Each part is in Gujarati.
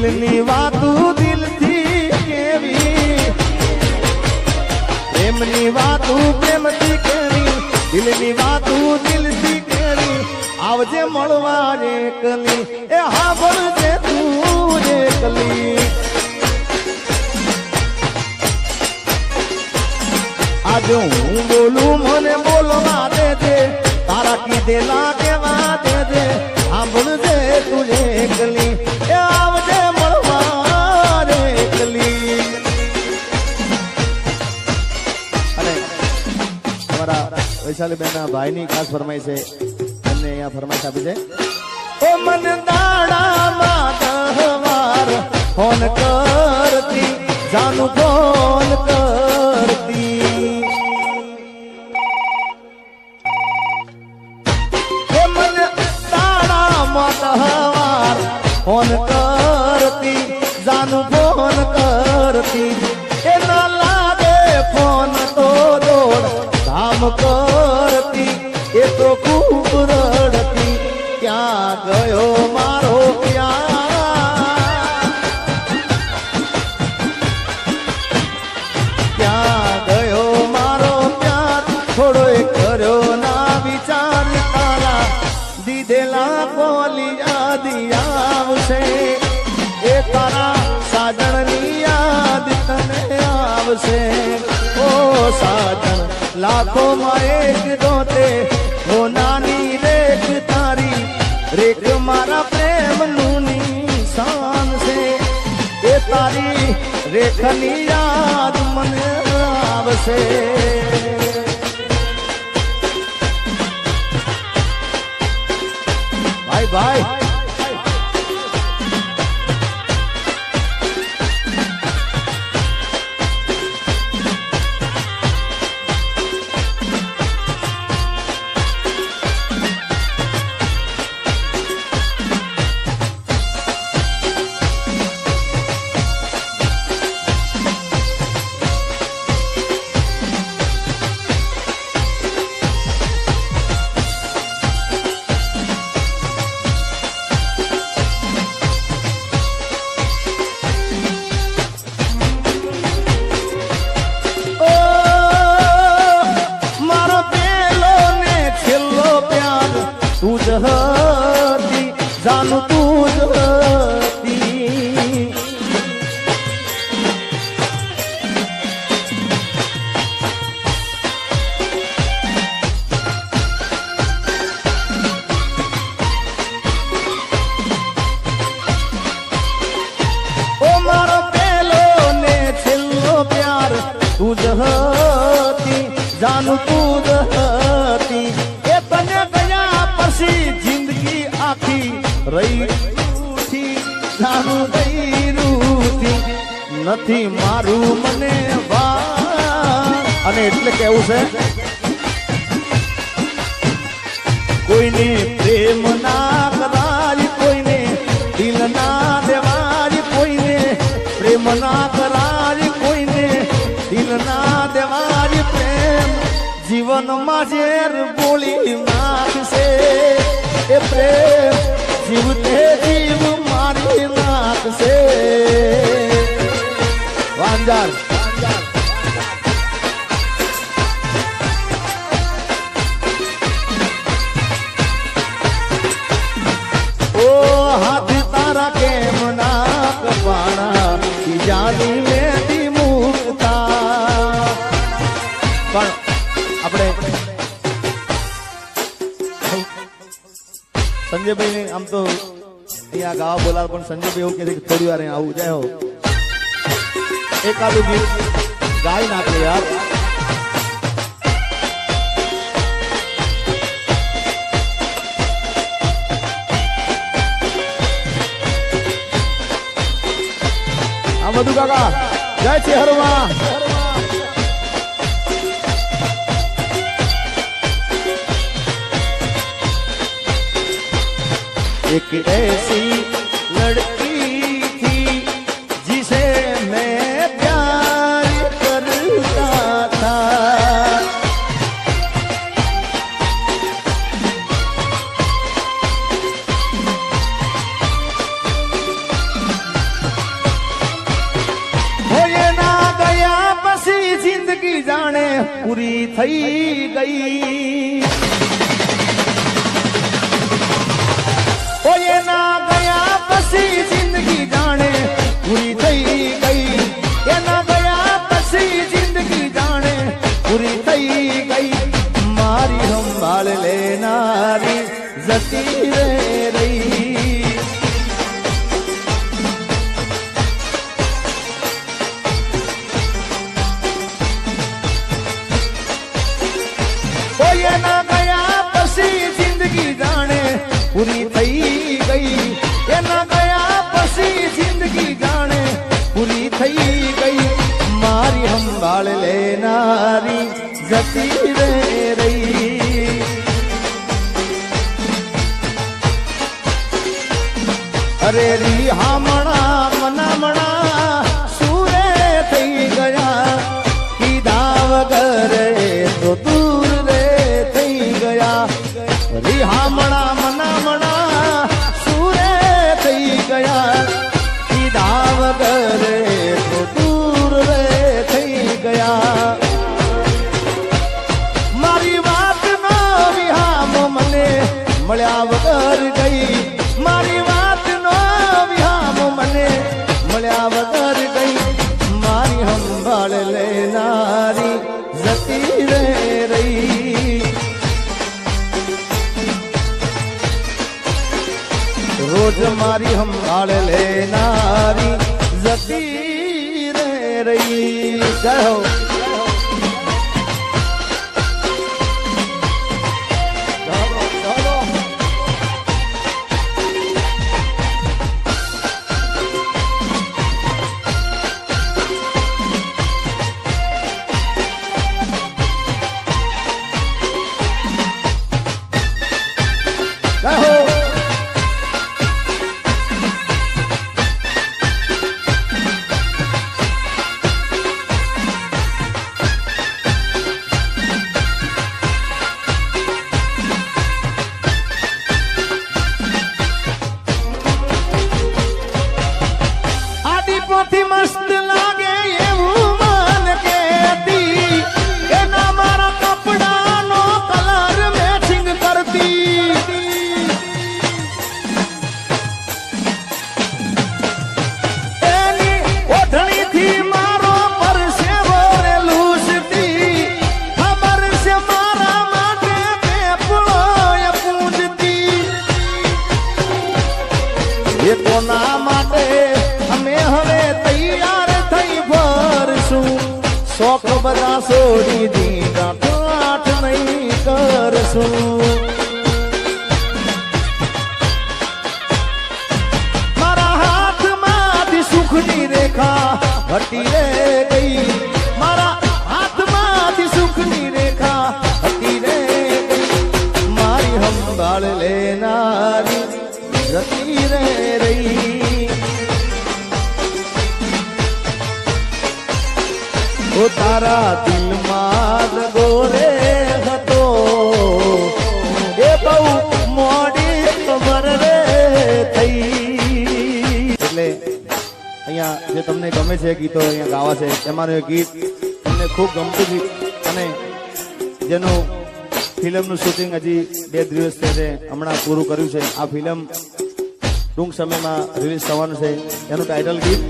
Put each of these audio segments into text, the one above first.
દિલની વાતું દિલથી કેવી, પ્રેમની વાતું પ્રેમથી કેવી, દિલની વાતું દિલથી કેવી. આવજે મળવા એકલી, એ હા ભરજે તું એકલી. આજે હું બોલું મને બોલવા દેજે, તારા કીધેલા કેવા દેજે. સાંભળજે તું એકલી, એ આવજે મળવા એકલી. અને અમારા વૈશાલીબેન ના ભાઈની ખાસ ફરમાઈ છે, એમને અહીંયા ફરમાઈશ આપી છે. ઓ મન દાડામાં 10 વાર ફોન કરતી, જાનું ફોન કરતી. એ મન દાડામાં 10 વાર ફોન કરતી, જાનું ફોન કરતી. એ ના લાગે ફોન તો દોડ ધામ કરતી, એ તો ખૂબ રડતી. ક્યાં ગયો મારો પ્યાર, ક્યાં ગયો મારો પ્યાર. થોડો કર્યો ના વિચાર, તારા દીધેલા બોલી યાદ આવશે. એ તારા સાજણની યાદ તને આવશે. ઓ સાજણ લાખો માં એક દોતે, ઓ નાની રેખ તારી, રેખ મારા પ્રેમનું નિશાન છે. એ તારી રેખની યાદ મને આવશે. ભાઈ ભાઈ તું જ હતી, જાનું તું જ હતી. ઓ મારો પેલો ને છેલ્લો પ્યાર તું જ હતી, જાનું તું જ હતી. એ તને ગયા પછી જિંદગી આખી રહી રૂઠી, જાનું ગઈ રૂઠી. નથી મારું મને ભાન, અને એટલે કેવું છે, કોઈને પ્રેમ ના કરાય, કોઈને દિલ ના દેવાય, કોઈને પ્રેમ ના કરાય, કોઈને દિલ ના દેવાય. પ્રેમ જીવનમાં ઝેર બોલી નાખશે. એ પ્રેમ જીવતે જીવ મારી નાખશે. વાંજાર ઓ હાથ તારા કેમ ના કપાણા, જાની મેથી મુકતા. પણ આપણે સંજયભાઈ ને આમ તો અહીંયા ગાવા બોલાવ, પણ સંજયભાઈ એવું કહે છે કે થોડી વાર આવું જાય હો, એકાદું ગીત ગાઈ નાખે યાર. આ બધું કાકા જય છે હરવા. एक ऐसी लड़की थी जिसे मैं प्यार करता था, પૂરી થઈ ગઈ ઓ એના ગયા પછી જિંદગી જાણે પૂરી થઈ ગઈ એના ગયા પછી જિંદગી જાણે પૂરી થઈ ગઈ મારી સંભાળ લેનારી જતી રે રહી એના ગયા પછી જિંદગી જાણે પૂરી થઈ ગઈ એના ગયા પછી જિંદગી જાણે પૂરી થઈ ગઈ મારી સંભાળ લેનારી જતી રે રહી અરે રી હામણા મનામણા સુરે થઈ ગયા કીધા વગર તો દૂર રે થઈ ગયા રી હામણા મનામણા સુરે થઈ ગયા કીધા વગર તો દૂર રે થઈ ગયા મારી વાત નો વિહામ મને મળ્યા વગર ગઈ મારી વાત નો વિહામ મને મળ્યા વગર ગઈ મારી સંભાળ લેનારી જતી રે રહી રોજ મારી સંભાળ લેનારી જતી રે રહી જય હો આદિપોથી મસ્ત લાગે એવું મન કેતી એના મારા કપડાનો કલર મેચિંગ કરતી એની ઓઢણીથી મારો પરસેવો રે લૂસતી ખબર છે મારા માટે પેપળો પૂજતી એ કોના માટે અમે હવે તૈયાર થઈ ભરશું શોખ બધા છોડી દીધા પાઠ નહીં કરશું મારા હાથમાંથી સુખની રેખા હટી રે ગઈ મારા હાથમાંથી સુખની રેખા હટી રે ગઈ મારી સંભાળ લેનારી જતી રે રહી ઓ તારા દિલમાં ગોરે હતો એ બહુ મોડી ખબર રે થઈ એટલે અહીંયા જે તમને ગમે છે ગીતો અહીંયા ગાવા છે એમાંનું એક ગીત તમને ખૂબ ગમતું ગીત અને જેનું ફિલ્મનું શૂટિંગ હજી 2 દિવસ છે હમણાં પૂરું કર્યું છે આ ફિલ્મ ટૂંક સમયમાં રિલીઝ થવાનું છે એનું ટાઇટલ ગીત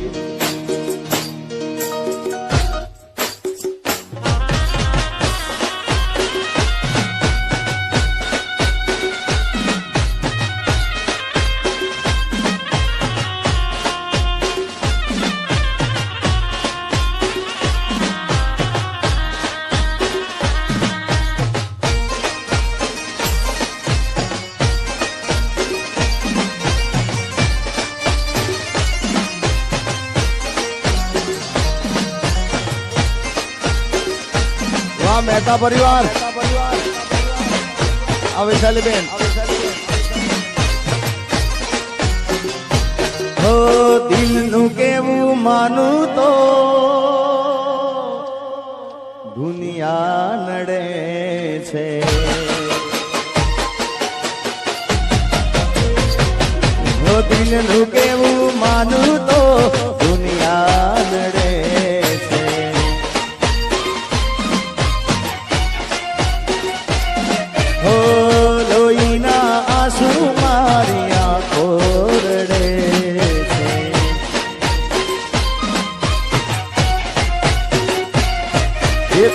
મહેતા પરિવાર વૈશાલી બેન હો દિલનું કેવું માનું તો દુનિયા નડે છે હો દિલનું કેવું માનું તો દુનિયા નડે છે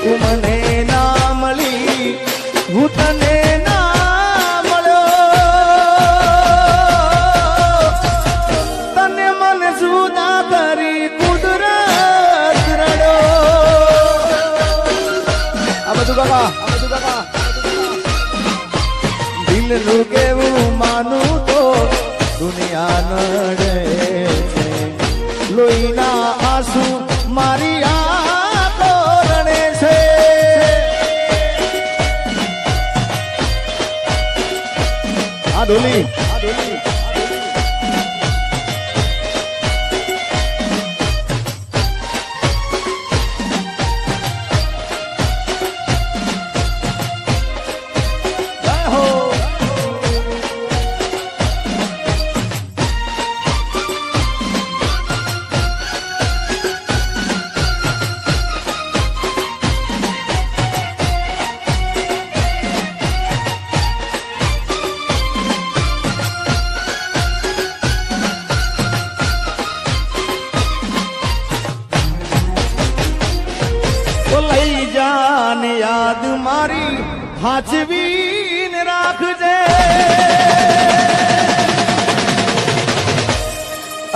તું મને ના મળી હું તને ના મળ્યો તને મને જુદા કરી કુદરત રડો આ બધું કાકા દિલનું કેવું માનું તો દુનિયા નડે છે લોહીના આંસુ મારી આંખો રડે છે આ ડોલી યાદ મારી હાચવીને રાખજે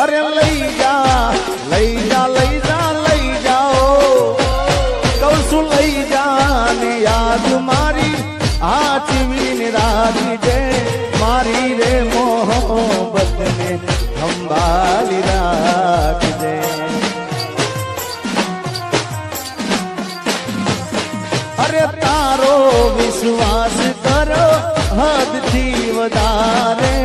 અરે લઈ જા લઈ જા લઈ જા લઈ જાઓ કહું છું લઈ જા ને યાદ મારી હાચવીને રાખજે મારી રે મોહબ્બતને સંભાળી રાખજે અરે તારો વિશ્વાસ કરો હદથી વધારે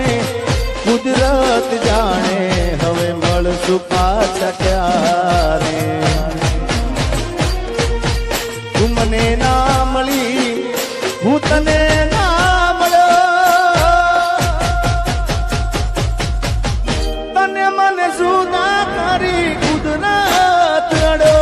કુદરત જાણે હવે મળશું પાછા ક્યારે તું મને ના મળી હું તને ના મળ્યો તને મને જુદા કરી કુદરત રડો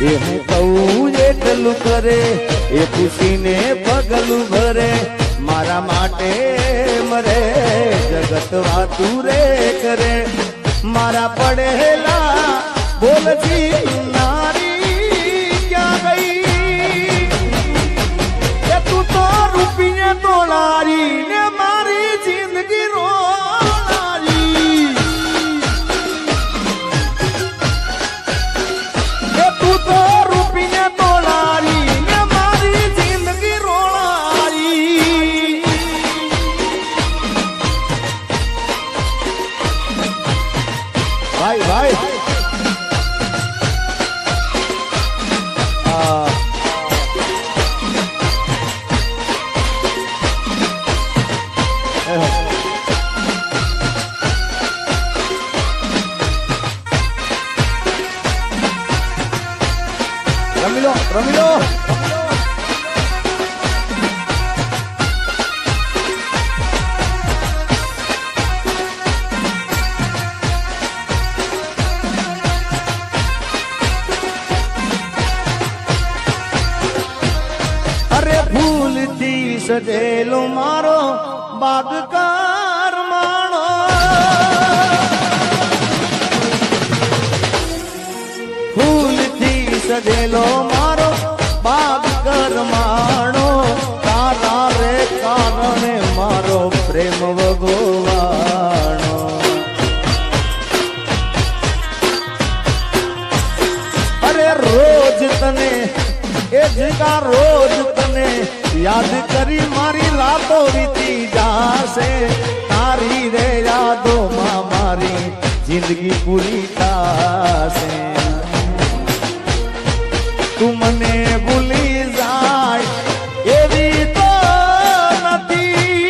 એ હું કહું એટલું કરે એ ખુશીને પગલું ભરે મારા માટે મરે જગત વાતું રે કરે મારા પડેલા બોલતી નારી ક્યાં ગઈ એ તું તો રૂપિયા તોલારી ને મારી જિંદગી રોલારી એ તું તો રૂપિયા તોલારી ને મારી જિંદગી રોલારી ભાઈ ભાઈ રમી લો અરે ભૂલથી સજેલો મારો બાગકાર માણો ફૂલથી સજેલો મારો બાગ કરમાણો તારા રે કારણે મારો પ્રેમ ભગવાણો અરે રોજ તને એ જીગા રોજ તને યાદ કરી મારી રાતો વીતી જાશે તારી રે યાદોમાં મારી જિંદગી પૂરી થાશે તું મને ભૂલી જાય એવી તો નથી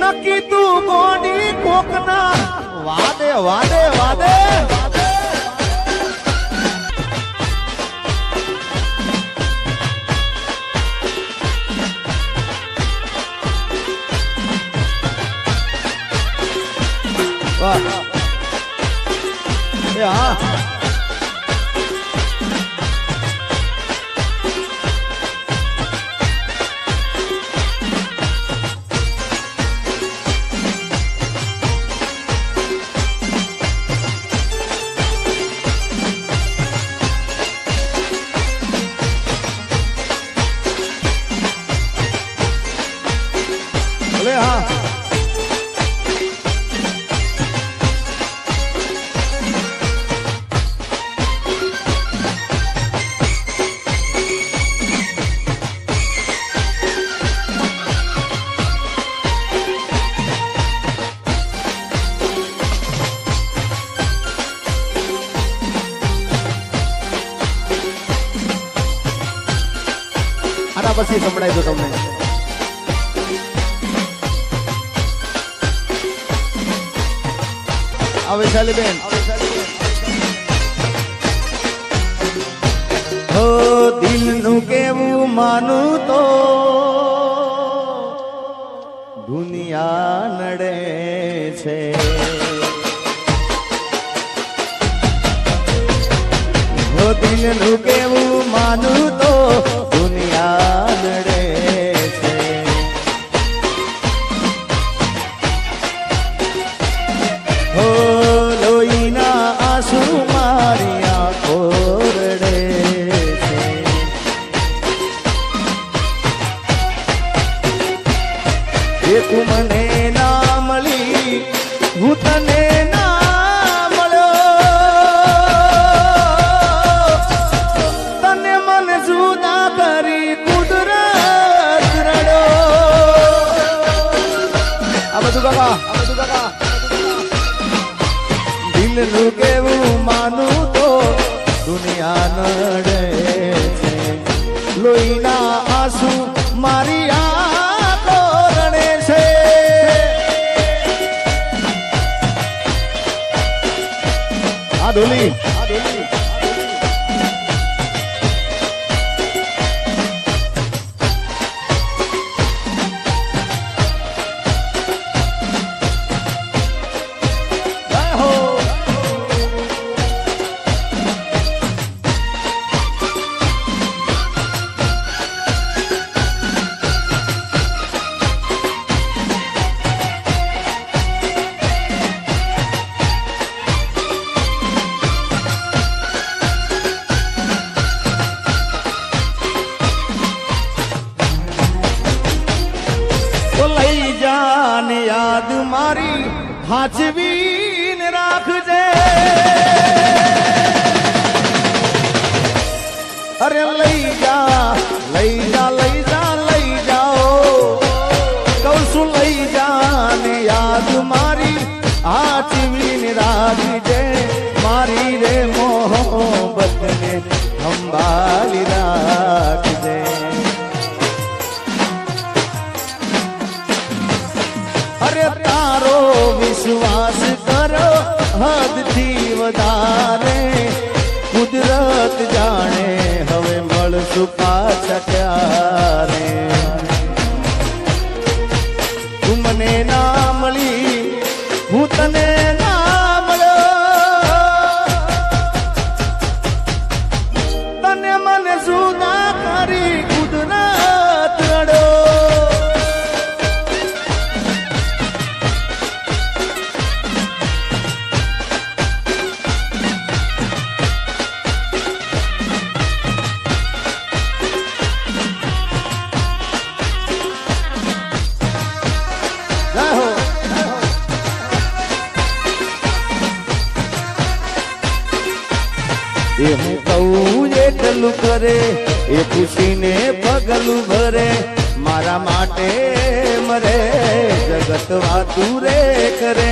નક્કી તું ગોડી કોકના વાદે વાદે વાદે આના પછી સંભળાય તો તમને વૈશાલી બેન હો દિલનું કેવું માનું તો દુનિયા નડે છે હો દિલનું કેવું માનું તો દુનિયા નડે છે હો લોહીના આંસુ મારી આંખો રડે છે એ તું મને ના મળી હું તને ના મળ્યો તને મને જુદા કરી કુદરત રડ્યો આ બધું કાકા દિલનું કેવું માનું તો દુનિયા નડે છે લોહીના આંસુ મારી આંખો રડે છે આ ડોલી યાદ મારી હાચવીને રાખજે અરે લઈ જા લઈ જા લઈ જા લઈ જાઓ કહું છું લઈ જા ને યાદ મારી હાચવીને રાખજે મારી રે મોહબ્બતને સંભાળી રાખજે અરે તારો વિશ્વાસ કરો હદથી વધારે કુદરત જાણે હવે મળશું પાછા ક્યારે તું મને ના મળી હું તને ના મળ્યો તને મને જુદા કરી કુદરત રડ્યો એ હું કહું એટલું કરે એ ખુશીને પગલું ભરે મારા માટે મરે જગત વાતું રે કરે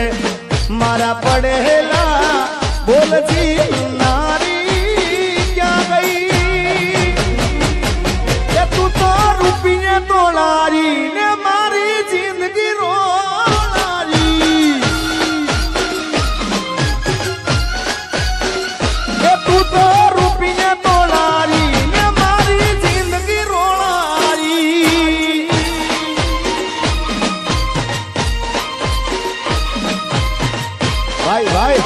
મારા પડેલા બોલજી નારી ક્યાં ગઈ એ તું તો રૂપિયે તોલારી ને મારી જિંદગી રોલારી એ તું તો રૂપિયે તોલારી ને મારી જિંદગી રોલારી ભાઈ ભાઈ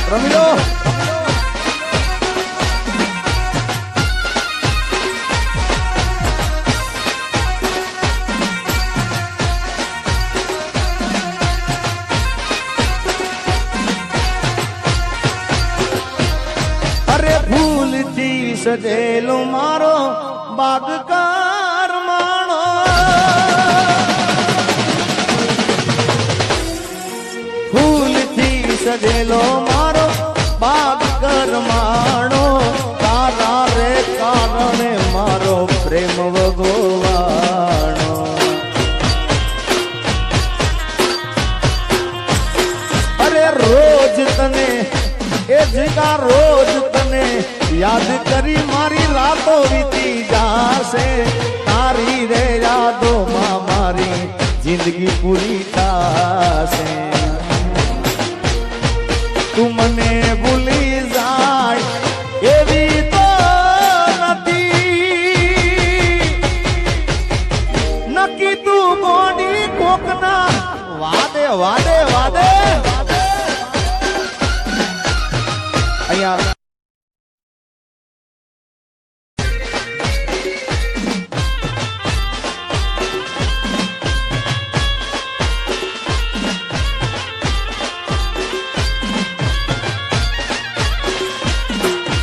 રમી લો અરે ભૂલથી સજેલો મારો બાગકાર માણો ભૂલથી સજેલો મારો બાગ કરમાણો તારા એ જીગા રોજ તને યાદ કરી મારી રાતો વીતી જાશે તારી રે યાદોમાં મારી જિંદગી પૂરી થાશે તું મને ભૂલી જાય એવી તો નથી નક્કી તું ગોડી કોકના વાદે વાદે વાદે અહીંયા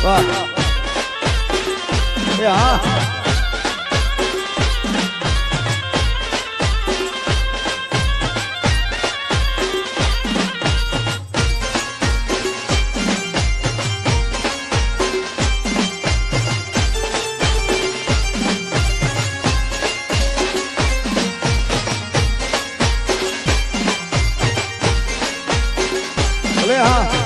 વાહ એ હા ભલે હા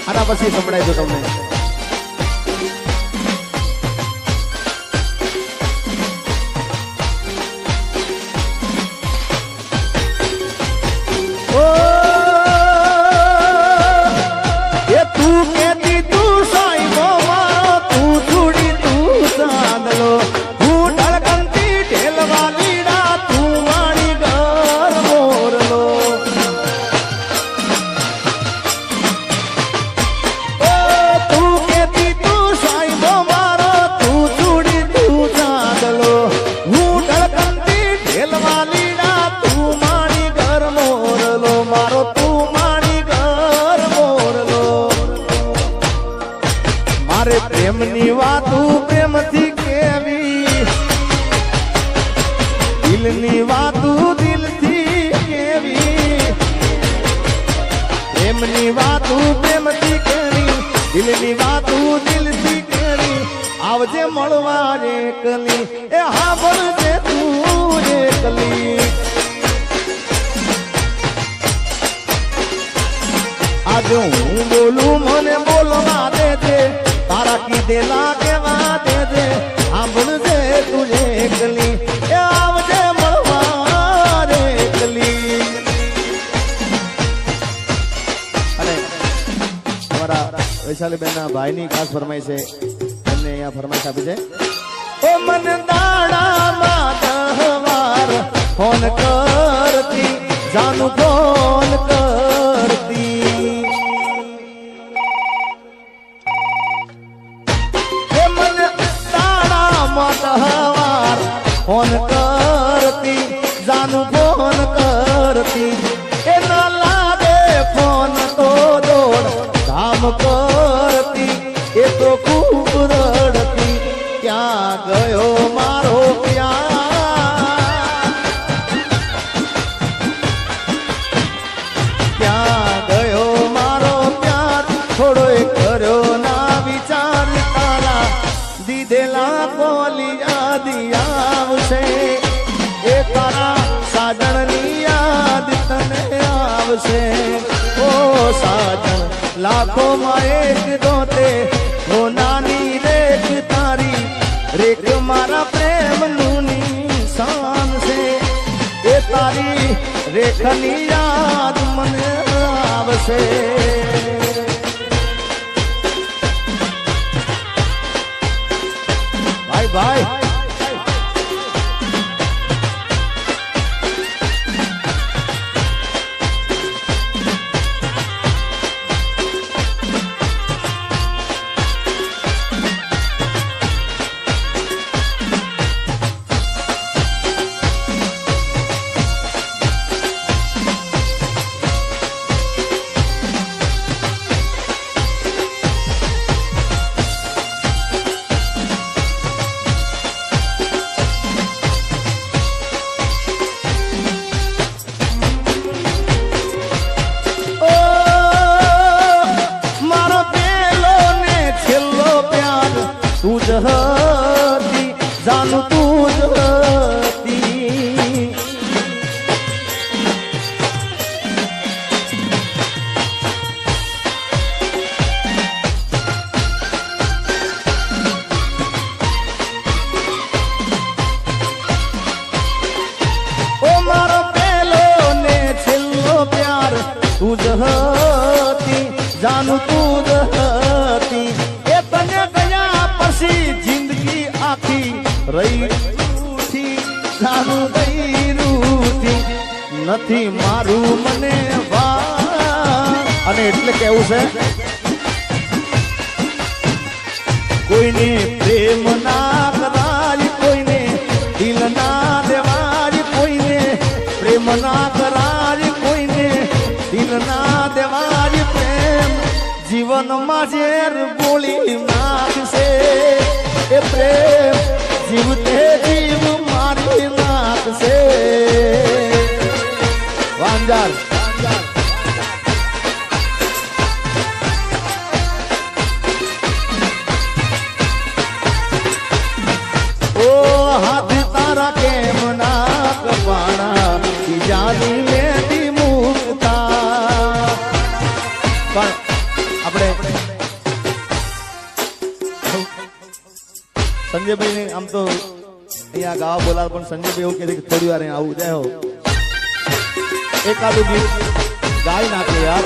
આના પછી સંભળાય તો તમને પ્રેમની વાતું પ્રેમથી કેવી દિલની વાતું દિલથી કેવી પ્રેમની વાતું પ્રેમથી કેવી દિલની વાતું દિલથી કેવી આવજે મળવા એકલી એ હા બોલજે તું એકલી આજે હું બોલું મને બોલવા દેજે તારા કીધેલા કેવા દેજે સાંભળજે તુજે એકલી એ આવજે મળવા રે એકલી અને તમારા વૈશાલીબેન ના ભાઈની ખાસ ફરમાઈ છે એમને અહીંયા ફરમાઈશ આપી છે ઓ મન દાડામાં 10 વાર ફોન કરતી જાનું ફોન કરતી ફોન કરતી જાનું ફોન કરતી એ ના લાગે ફોન તો દોડ ધામ કરતી એ તો ખૂબ રડતી ક્યાં ગયો મારો પ્યાર ક્યાં ગયો મારો પ્યાર થોડો કર્યો ના વિચાર તારા દીધેલા બોલી યાદી આવશે એ તારા સાજણની યાદ તને આવશે ઓ સાજણ લાખોમાં એક દોતે ઓ નાની રેખ તારી રેખ મારા પ્રેમનું નિશાન છે એ તારી રેખની યાદ મને આવશે ભાઈ ભાઈ જાનું તું જ હતી ઓ મારો પહેલો ને છેલ્લો પ્યાર તું જ હતી જાનું તું જ હતી એ તને ગયા પછી જિંદગી આખી રહી રૂઠી જાનું ગઈ રૂઠી નથી મારું મને વા અને એટલે કેવું છે કોઈને પ્રેમ ના કરાય કોઈને દિલ ના દેવાય કોઈને પ્રેમ ના કરાય કોઈને દિલ ના દેવાય પ્રેમ જીવનમાં ઝેર બોલી નાખશે એ પ્રેમ જીવતે જીવ મારી નાખશે વાંજાર ઓ હાથ તારા કેમ ના કપાણા બીજાની મેદી મુકતા પણ આપણે સંજયભાઈ ને આમ તો અહીંયા ગાવા બોલાવ પણ સંજયભાઈ એવું કહે છે કે થોડી વાર આવું જાય હો એકાદું ગીત ગાઈ નાખે યાર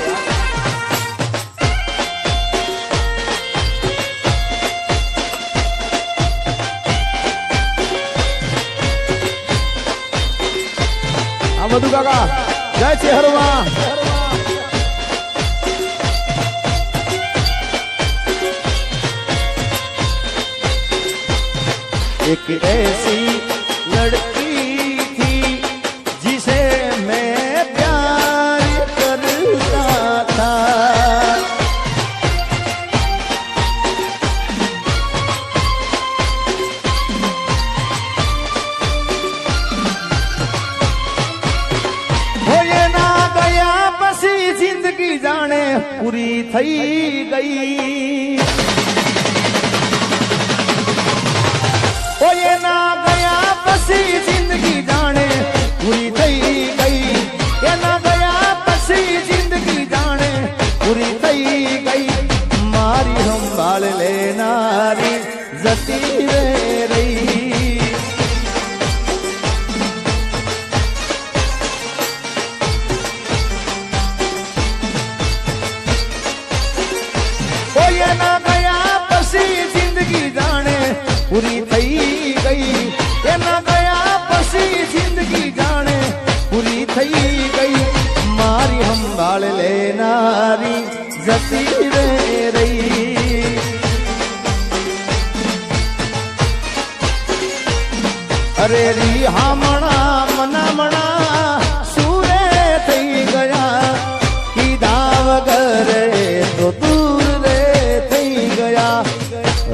આ બધું કાકા જય છે હરવા एक ऐसी लड़की थी जिसे मैं प्यार करता था हो ये ना गया बसी जिंदगी जाने पूरी थई गई ओ ये ना गया पसी जिंदगी जाने पूरी થઈ ગઈ એ ના ગયા પછી જિંદગી જાણે પૂરી થઈ ગઈ મારી સંભાળ લેનારી જતી રે રહી ओ ये ना गया પછી જિંદગી જાણે પૂરી થઈ ગઈ એના ગયા પછી જિંદગી જાણે પૂરી થઈ ગઈ મારી સંભાળ લેનારી જતી રે રહી અરે રી હામણા મનામણા સુરે થઈ ગયા કીધા વગર તો દૂર રે થઈ ગયા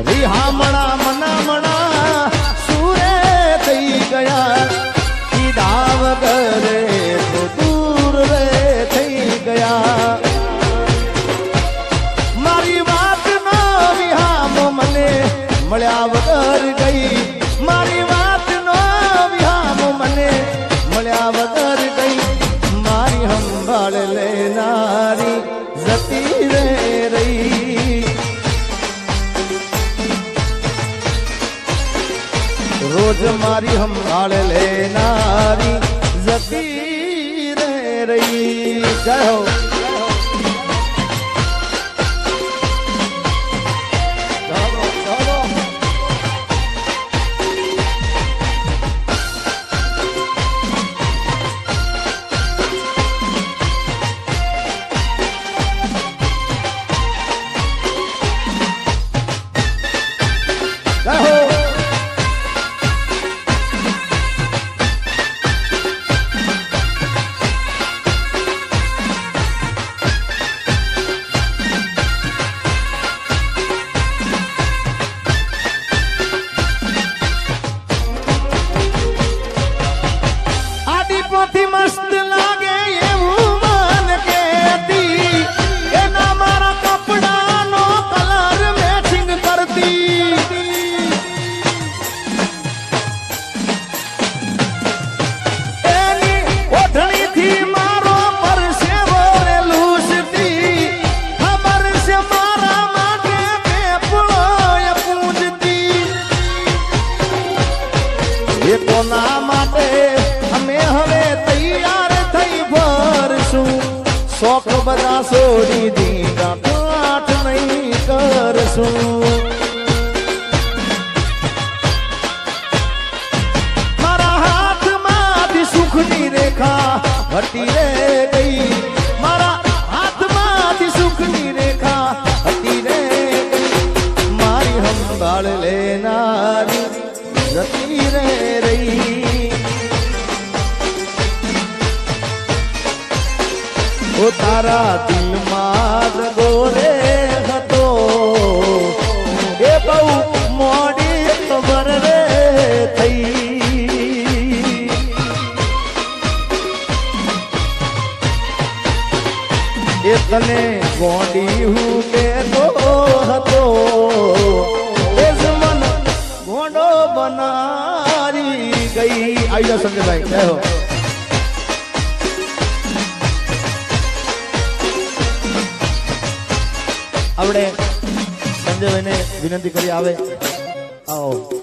રી હામણા મનામણા સુરે થઈ ગયા કીધા વગર તો દૂર રે થઈ ગયા મારી વાત નો વિહામ મને મળ્યા વગર ગઈ મારી વાત નો વિહામ મને મળ્યા વગર ગઈ મારી સંભાળ લેનારી જતી રે રહી રોજ મારી સંભાળ લેનારી જતી રે રહી જય હો એ કોના માટે અમે હવે તૈયાર થઈ ભરશું શોખ બધા છોડી દીધા પાઠ નહીં કરશું મારા હાથમાંથી સુખની રેખા હટી રે ગઈ મારા હાથમાંથી સુખની રેખા હટી રે ગઈ મારી સંભાળ લેનારી જતી રે રહી ઓ તારા દિલમાં ગોરે હતો એ બહુ મોડી ખબર રે થઈ એ તને ગોડી હું કેતો હતો એ મન ગોડો બનારી ગઈ આવી જાઓ સંજયભાઈ કહેો આપણે સંજયભાઈને વિનંતી કરી આવે આવો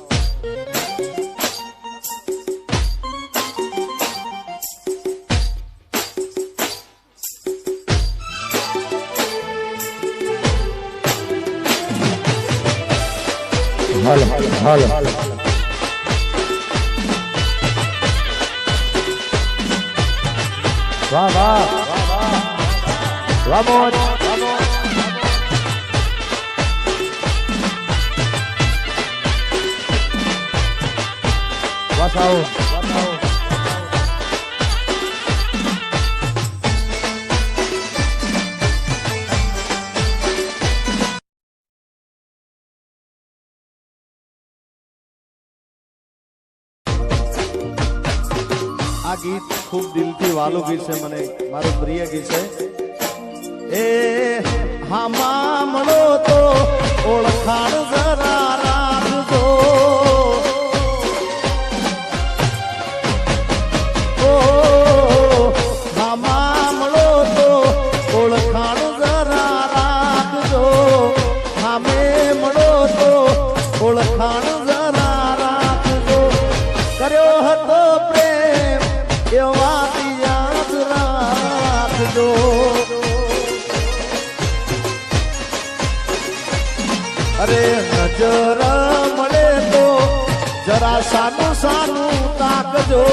હાલો હાલો વાહ વાહ વાહ મોજ વાસાઓ આ ગીત ખૂબ દિલથી વાલું ગીત છે મને મારું પ્રિય ગીત છે એ હામાં મળો તો ઓળખાણ જરા રાખજો ઓ હામાં મળો તો ઓળખાણ જરા રાખજો હામે મળો તો ઓળખાણ જરા રાખજો કર્યો હતો પ્રેમ એ વાત યાદ રાખજો અરે નજર મળે તો જરા સાનું સાનું તાકજો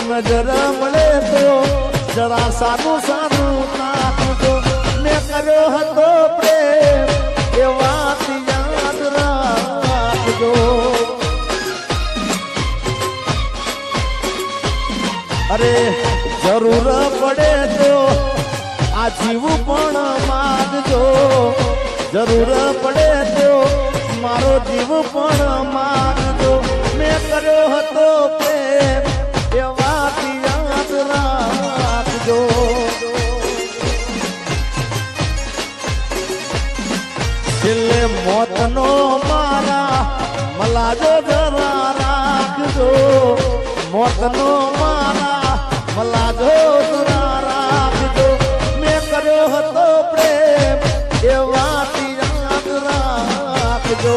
નજર મળે તો જરા સાનું સાનું તાકજો મેં કર્યો હતો પ્રેમ એ વાત યાદ રાખજો અરે જરૂર પડે તો આ જીવું પણ માગજો જરૂર પડે તો મારો જીવ પણ માગજો મેં કર્યો હતો પ્રેમ એ વાત યાદ રાખજો છેલ્લે મોતનો મારા મલાજો જરા રાખજો મોતનો મારા મલાજો જરા રાખજો મેં કર્યો હતો પ્રેમ એ વાત યાદ રાખજો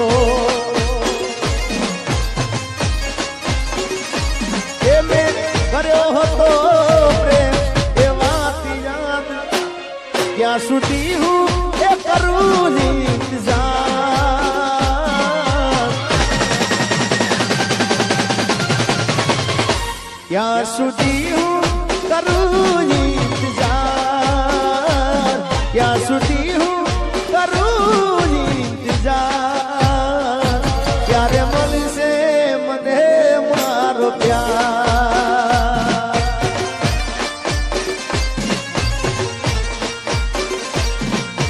એ મેં કર્યો હતો પ્રેમ એ વાત યાદ ક્યાં સુધી હું એ કરું ઇંતજાર ક્યાં સુધી હું કરું ઇંતજાર ક્યાં સુધી હું કરું ઇંતજાર ક્યારે મળશે મને મારો પ્યાર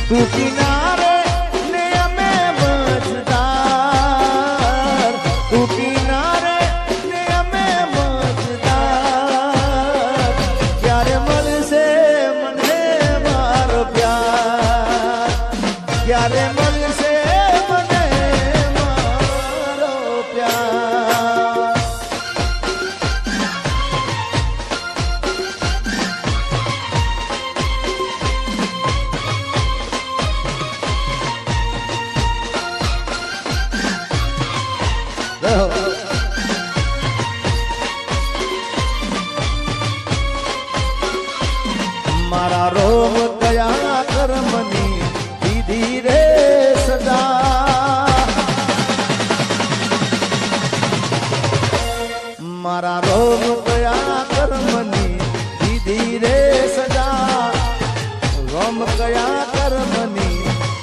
તું કિનારે ને અમે મજદાર તું કિનારે ને અમે મજદાર ક્યારે મળશે મને મારો પ્યાર મારા રોમ કયા કર્મની દીધી રે સજા, રોમ કયા કર્મની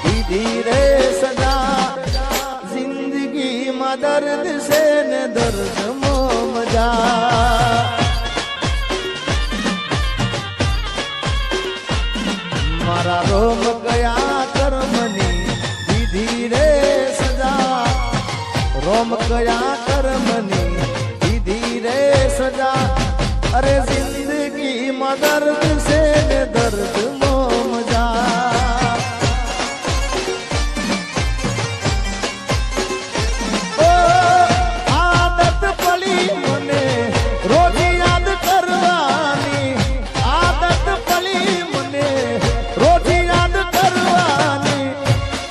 દીધી રે સજા, જિંદગીમાં દર્દ છે ને દર્દ મો મજા, મારા રોમ કયા કર્મની દીધી રે સજા, રોમ કયા કર્મની દીધી રે સજા, અરે જિંદગીમાં દર્દ છે ને દર્દ મો મજા, ઓ આદત પડી મને રોજ યાદ કરવાની, આદત પડી મને રોજ યાદ કરવાની,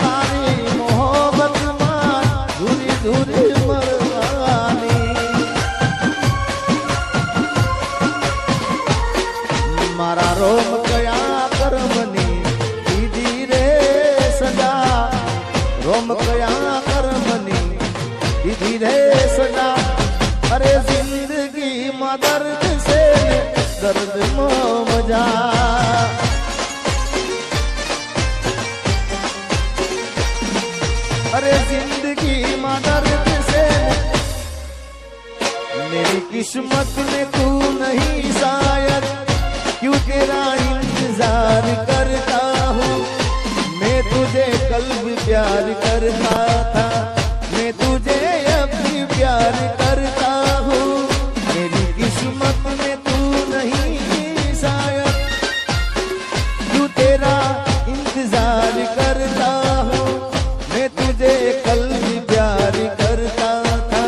તારી મોહબ્બતમાં ધૂરી ધૂરી મરવાની, મારા રોમ કયા કર્મની દીધી રે સજા, રોમ કયા કર્મની દીધી રે સજા, અરે જિંદગીમાં દર્દ છે ને દર્દ મો મજા, अरे जिंदगी में दर्द से मेरी किस्मत में तू नहीं शायद, क्यों तेरा इंतजार करता हूँ, मैं तुझे कल भी प्यार करता था, मैं तुझे अब भी प्यार करता हूँ, मेरी किस्मत में तू नहीं शायद, क्यों तेरा इंतजार करता हूँ, मैं तुझे कल भी प्यार करता था,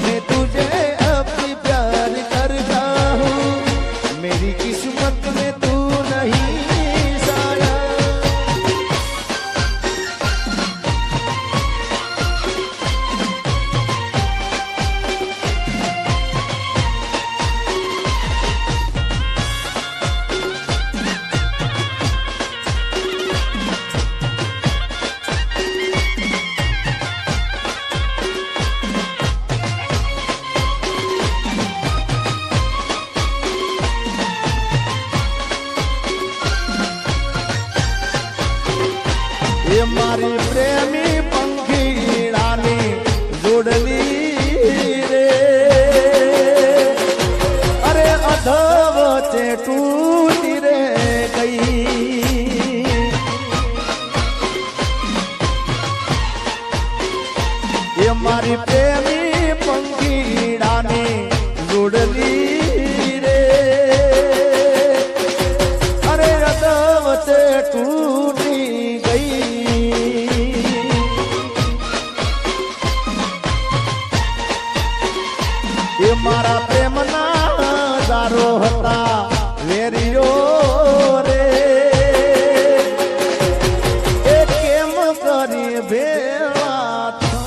मैं तुझे अब भी प्यार करता हूँ, मेरी किस्मत में तू नहीं शायद, ये मारी प्रेमी पंखीड़ानी जोड़ली रे, अरे अधवचे टूटी रे गई, ये मारी प्रेमी पंखीड़ानी जोड़ली रे, अरे अधवचे टूटी गई, ये मारा प्रेम ना दारो हता वेरियो रे, ए केम करी भेवा था,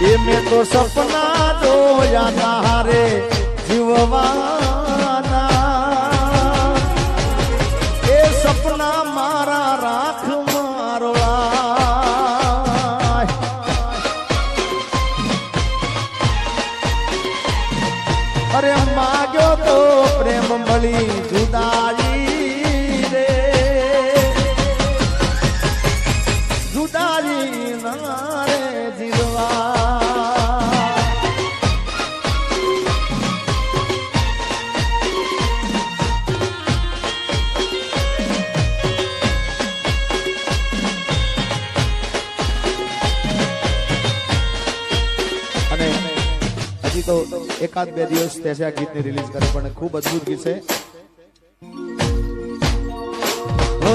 ये मैं तो सपना जोया तारे जीववाना, सपना मारा राख मारवा, अरे माग्यो तो प्रेम मળી जुदाई रे, जुदाई ना रे जीवा, તો એકાદ બે દિવસ થશે આ ગીતને રિલીઝ કરે, પણ ખૂબ અદ્ભુત ગીત છે. ઓ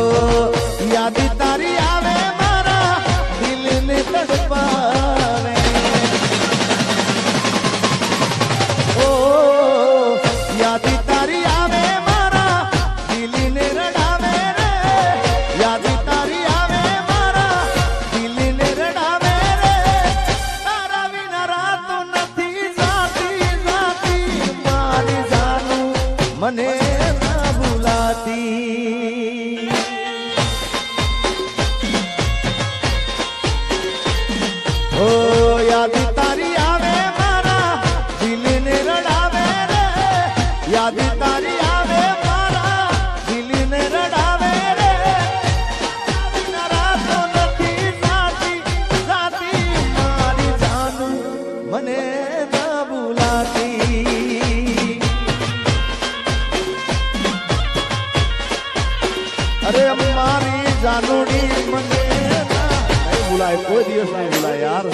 યાદ તારી આવે મારા દિલને તડપાવે, ઓ યાદ તારી આવે મારા દિલને રડાવે રે, યાદ તારી આવે મારા દિલને રડાવે રે, તારા વિના રાત નથી જાતી જાતી, મારી જાનું મને ના ભૂલાતી, અરે મારી જાનુડી મને નહીં ભૂલાય, કોઈ દિવસ નહીં ભૂલાય યાર.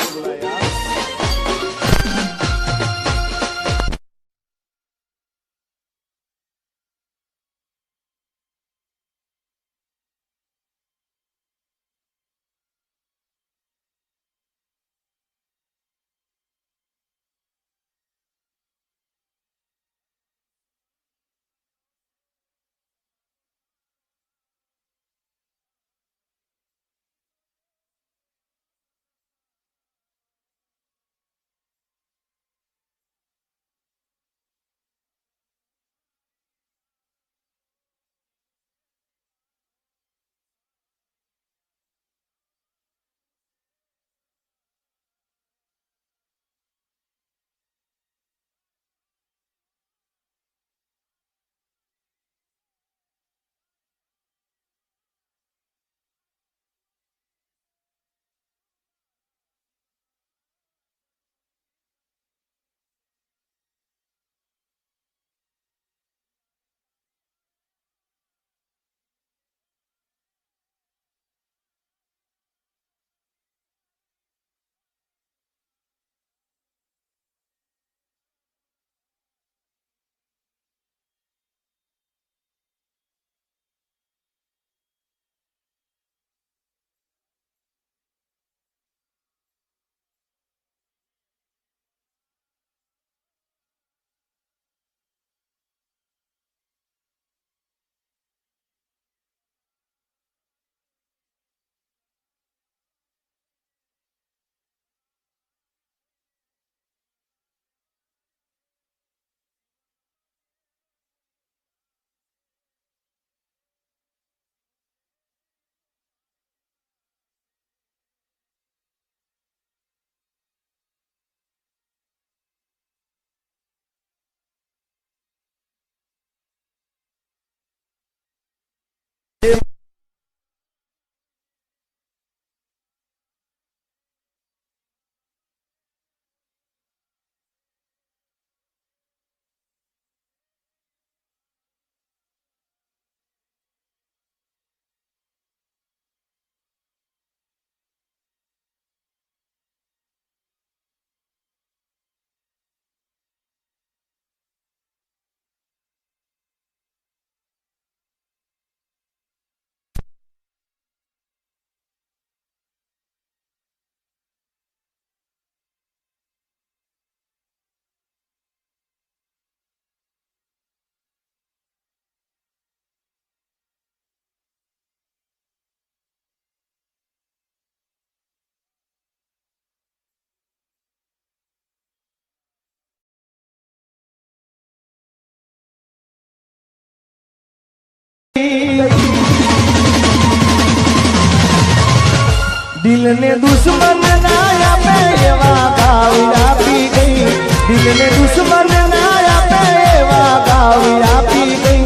દિલ ને દુશ્મન ના આપે એવા ગાવી આપી ગઈ, દિલ ને દુશ્મન ના આપે એવા ગાવી આપી ગઈ,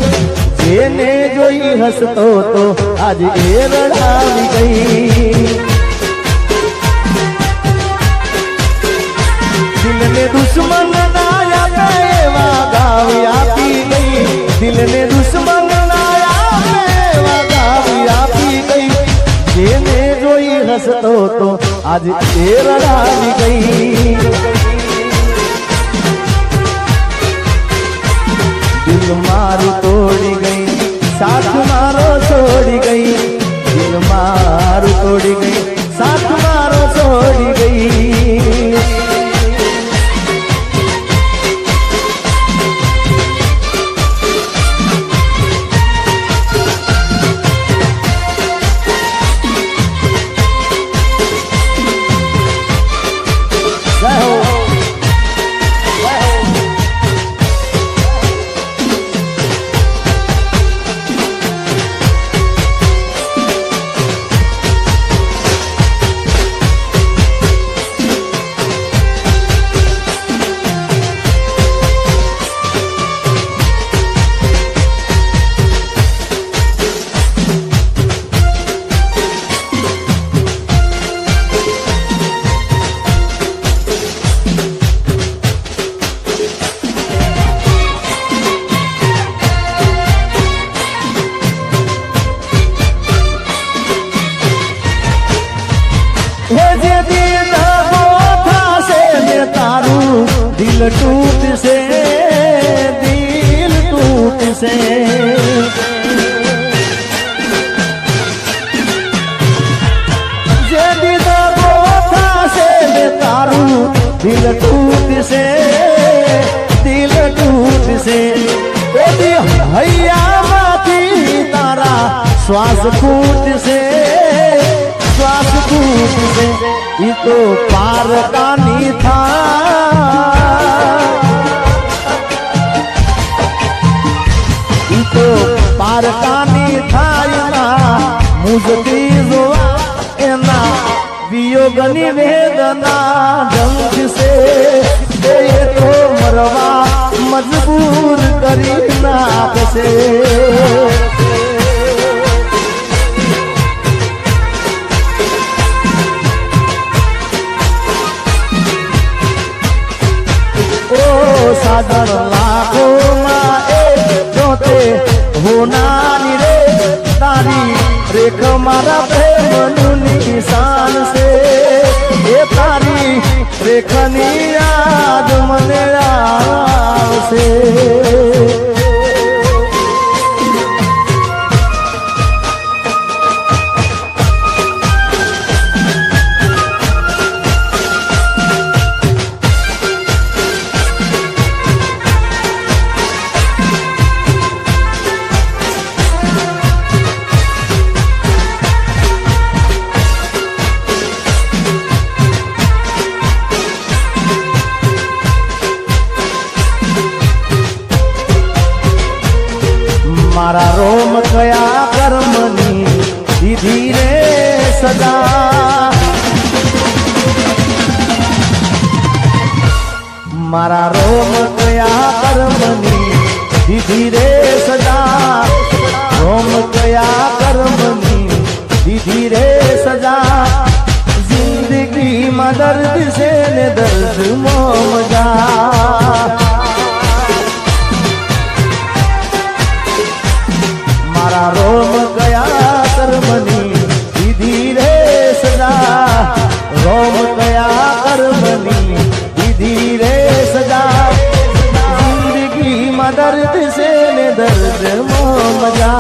જેને જોઈ હસતો તો આજ એ રડાવી ગઈ. દિલ ને દુશ્મન ના આપે એવા ગાવી આપી ગઈ, દિલ ને દુશ્મન ના આપે એવા ગાવી આપી ગઈ, જેને જોઈ હસતો તો આજ એ રડાવી ગઈ. દિલ મારું તોડી ગઈ, સાથ મારો છોડી ગઈ, દિલ મારું તોડી ગઈ, સાથ મારો છોડી ગઈ. श्वास फूट से ये तो पार का नहीं था ये तो पार का नहीं था मुझकी जो एना वियोगनी वेदना जंग से ये तो मरवा मजबूर करी नाक से साधन लाखो जोते होना रे तारी रेख मारा प्रेम निशान से ये तारी रेखनी याद मने से मारा रोम कया कर्मनी दीदी रे सदा मारा रोम कया कर्मनी दीदी रे सदा रोम कया कर्मनी दीदी रे सदा जिंदगी में दर्द से ने दर्द मजा मारा रोम गया कर्मनी दीदी रे सजा रोम गया कर्मनी दीदी रे सजा जिंदगी में दर्द से ने दर्द मजा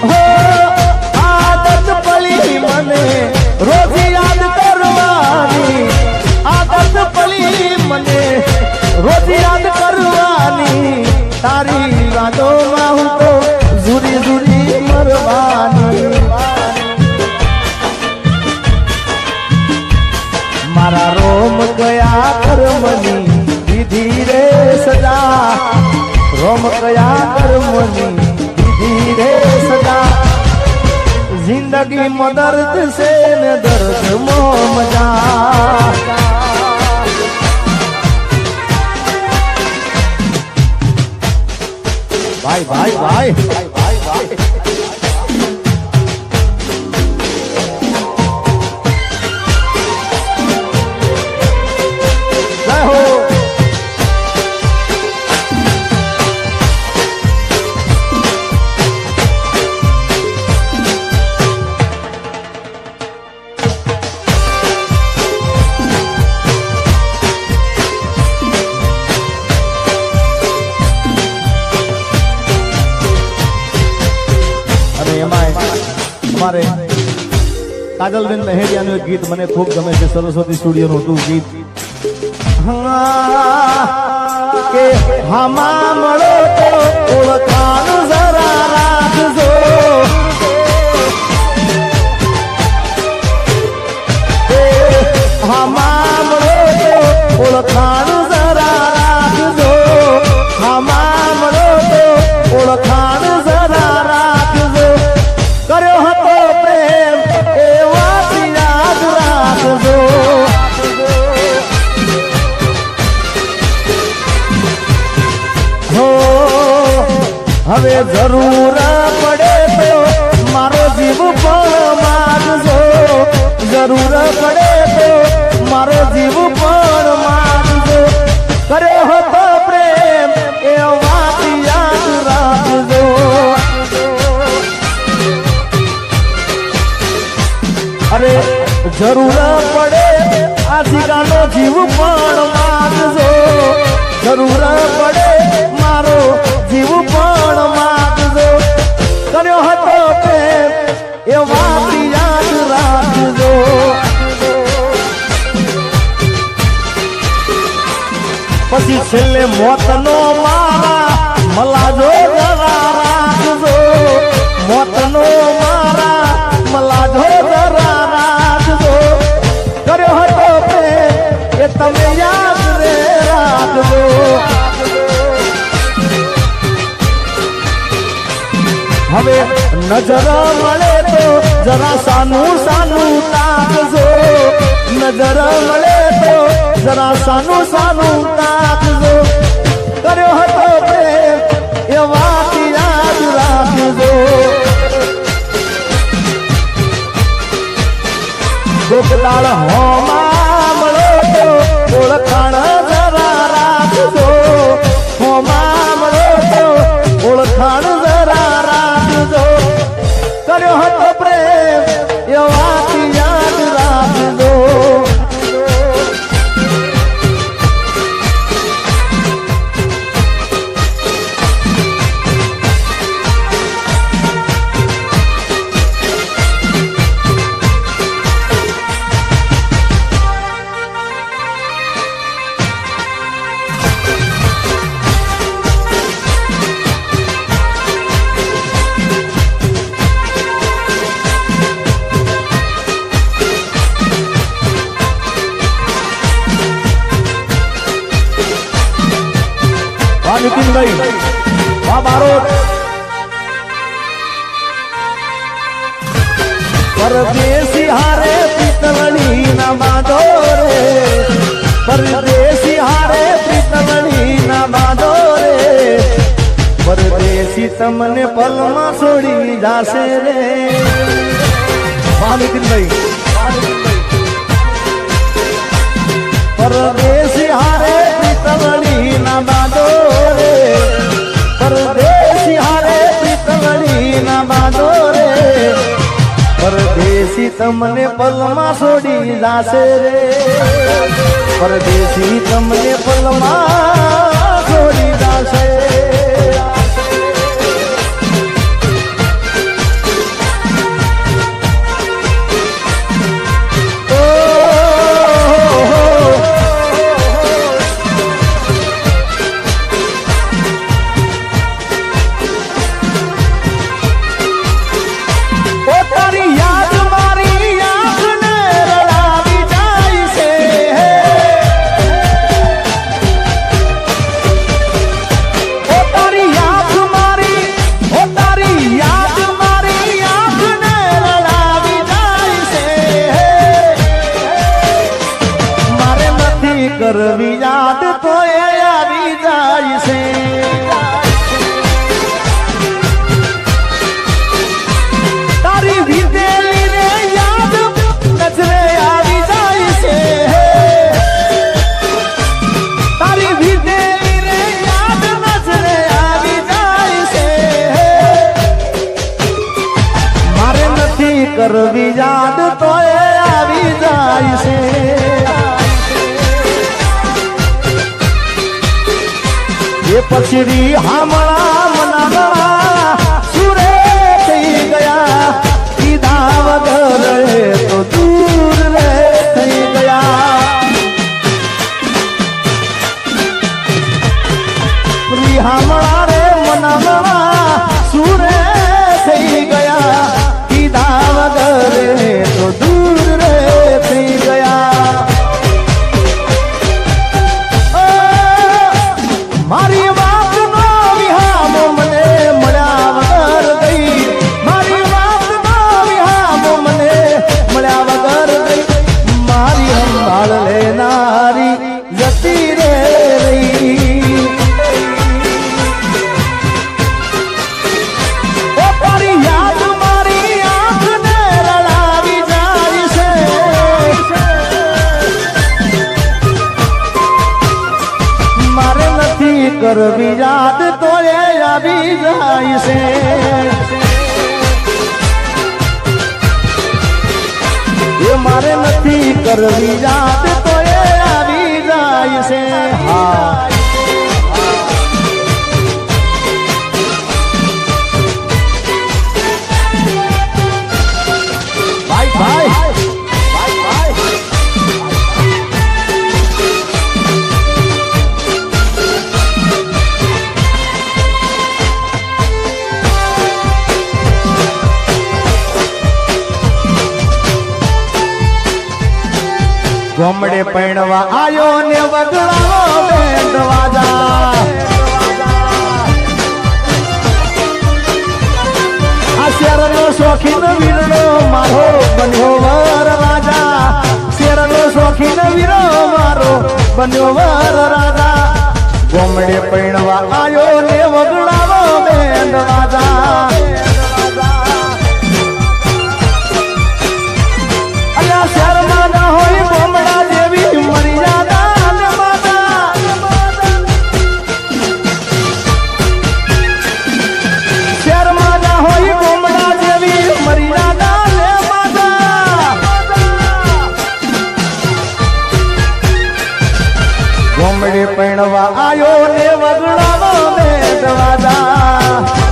हो आदत पली मने रोज याद करवानी आदत पली मने रोज याद करवानी तारी यादों में हूँ तो जुरी जुरी मरवानी मारा रोम गया कर्मनी दीदी रे सदा रोम गया कर्मनी दीदी रे सदा जिंदगी में दर्द से न दर्द मजा भाई भाई भाई भाई भाई भाई जय हो हमारे काजलबेन लहेरियाનું એક ગીત મને ખૂબ ગમે છે સરસ્વતી સ્ટુડિયોનું હતું ગીત કે હમા મળો તો ઓળખાણ જરા રાખજો હમા મળો તો ઓળખાણ જરા રાખજો હમા મળો તો ઓળખાણ જરા રાખજો કર્યો હતો પ્રેમ એ વાત યાદ રાખજો હો હવે જરૂર પડે તો મારો જીવ પણ માગજો જરૂર પડે તો મારો જીવ પણ માગજો કર્યો હતો પ્રેમ એ વાત યાદ રાખજો અરે જરૂર પડે આ જીગાનો જીવ પણ માગજો જરૂર પડે મારો જીવ પણ માગજો કર્યો હતો પ્રેમ એ વાત યાદ રાખજો પછી છેલ્લે મોતનો મારા મલાજો જરા રાખજો, મોતનો મારા મલાજો જરા રાખજો, કર્યો હતો પ્રેમ એ તમે યાદ રે રાખજો. હવે નજર મળે તો જરા સાનું સાનું તાકજો, નજર મળે તો જરા સાનું સાનું તાકજો, કર્યો હતો પ્રેમ એ વાત યાદ રાખજો. ગોપલાલ હોમાં મળો તો ઓળખાણ જરા રાખજો, હોમાં મળો તો ઓળખાણ જરા રાખજો, કર્યો હતો પ્રેમ એ વાત યાદ રાખજો. નીતિનભાઈ વાહ બારોટ. પરદેશી હારે પિતળની ના બાંધો રે, પરદેશી હારે પિતળની ના બાંધો રે, પરદેશી તમને પલમાં છોડી જાશે રે. વાહ નીતિનભાઈ. પરદેશી હારે પિતળની ના બાંધો રે, પરદેશી હારે પિતળની ના બાંધો રે, પરદેશી તમને પલમાં છોડી જાશે રે, પરદેશી તમને પલમાં છોડી જાશે. કરવી યાદ તો એ આવી જાય છે, તારી વિદેલી રે યાદ નજરે આવી જાય છે, તારી વિદેલી રે યાદ નજરે આવી જાય છે, મારે નથી કરવી યાદ તો એ આવી જાય છે. એ પછડી હામળા મનાગળા સુરે થઈ ગયા, કીધા વગર તો દૂર રે થઈ ગયા. હામળા રે મનાગળા સુરે થઈ ગયા, કીધા વગર તો દૂર રે થઈ ગયા. મારી વાત નો વિહામો મને મળ્યા વગર ગઈ, મારી વાત નો વિહામો મને મળ્યા વગર ગઈ, મારી સંભાળ લેનારી જતી રે રહી. તારી યાદ મારી આંખને રડાવી જાય છે, મારે નથી કરવી યાદ તો એ આવી જાય છે. એ મારે નથી કરવી યાદ તો એ આવી જાય છે. હા ભાઈ ભાઈ ગોમડે પૈણવા આયો ને વગડાવો બેન્ડ વાજા આ શેરનો શોખીન વીરનો મારો બન્યો વર રાજા શેરનો શોખીન વીરો મારો બન્યો વર રાજા ગોમડે પૈણવા આયો ને વગડાવો બેન્ડ વાજા અલ્યા શેરમાં ના હોય ગોમડા જેવી મર્યાદા ને માતા શેરમાં ના હોય ગોમડા જેવી મર્યાદા ને માતા ગોમડે પૈણવા આયો ને વગડાવો બેન્ડ વાજા